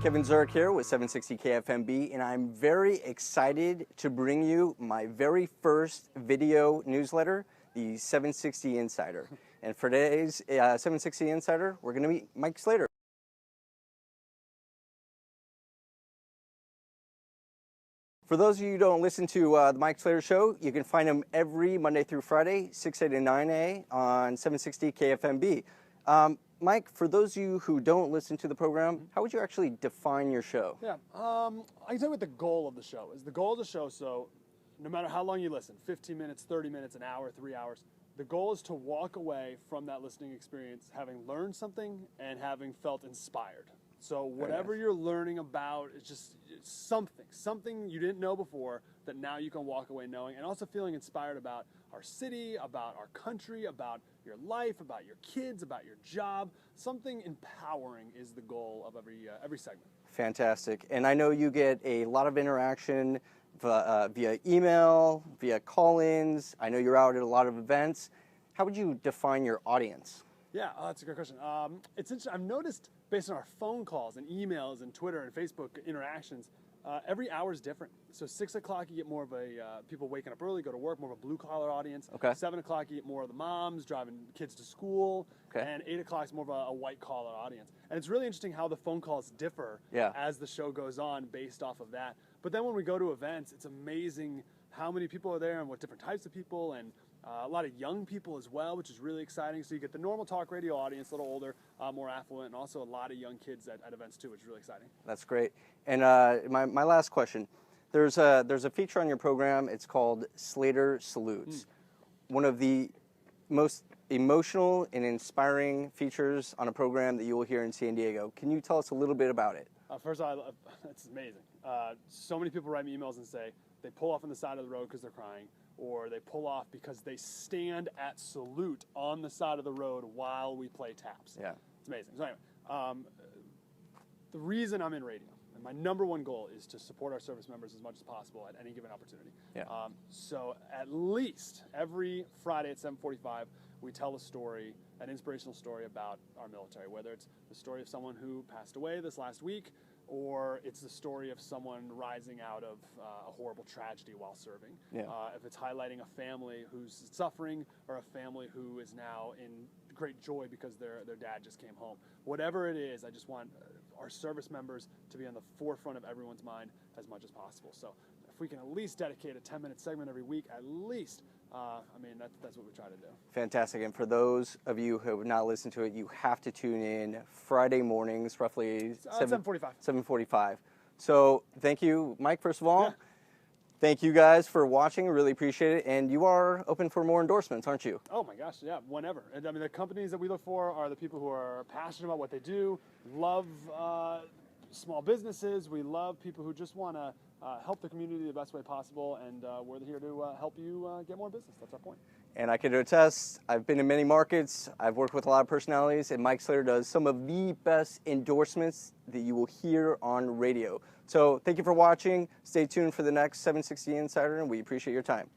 Kevin Zurich here with 760 KFMB, and I'm very excited to bring you my very first video newsletter, the 760 Insider. And for today's 760 Insider, we're going to meet Mike Slater. For those of you who don't listen to the Mike Slater Show, you can find him every Monday through Friday, 6A to 9A on 760 KFMB. Mike, for those of you who don't listen to the program, how would you actually define your show? Yeah, I can tell you what the goal of the show is. The goal of the show, so no matter how long you listen, 15 minutes, 30 minutes, an hour, 3 hours, the goal is to walk away from that listening experience having learned something and having felt inspired. So whatever you're learning about, it's just something you didn't know before that now you can walk away knowing, and also feeling inspired about our city, about our country, about your life, about your kids, about your job. Something empowering is the goal of every segment. Fantastic. And I know you get a lot of interaction via email, via call-ins. I know you're out at a lot of events. How would you define your audience? Yeah, that's a great question. It's interesting. I've noticed based on our phone calls and emails and Twitter and Facebook interactions, every hour is different. So 6 o'clock, you get more of people waking up early, go to work, more of a blue-collar audience. Okay. 7 o'clock, you get more of the moms driving kids to school. Okay. And 8 o'clock is more of a white-collar audience. And it's really interesting how the phone calls differ as the show goes on based off of that. But then when we go to events, it's amazing how many people are there and what different types of people, and a lot of young people as well, which is really exciting. So you get the normal talk radio audience, a little older, more affluent, and also a lot of young kids at events too, which is really exciting. That's great. And my last question, there's a feature on your program. It's called Slater Salutes. One of the most emotional and inspiring features on a program that you will hear in San Diego. Can you tell us a little bit about it? First of all, it's amazing. So many people write me emails and say they pull off on the side of the road because they're crying, or they pull off because they stand at salute on the side of the road while we play taps. Yeah. It's amazing. So anyway, the reason I'm in radio, and my number one goal, is to support our service members as much as possible at any given opportunity. Yeah. So at least every Friday at 7:45, we tell a story, an inspirational story about our military, whether it's the story of someone who passed away this last week, or it's the story of someone rising out of a horrible tragedy while serving. Yeah. If it's highlighting a family who's suffering, or a family who is now in great joy because their dad just came home. Whatever it is, I just want our service members to be on the forefront of everyone's mind as much as possible. So if we can at least dedicate a 10-minute segment every week, at least, that's what we try to do. Fantastic. And for those of you who have not listened to it, you have to tune in Friday mornings, roughly 7:45. 7:45. So thank you, Mike, first of all. Yeah. Thank you guys for watching. Really appreciate it. And you are open for more endorsements, aren't you? Oh my gosh, yeah, whenever. And I mean, the companies that we look for are the people who are passionate about what they do, love small businesses. We love people who just want to help the community the best way possible, and we're here to help you get more business. That's our point. And I can attest, I've been in many markets, I've worked with a lot of personalities, and Mike Slater does some of the best endorsements that you will hear on radio. So thank you for watching. Stay tuned for the next 760 Insider, and we appreciate your time.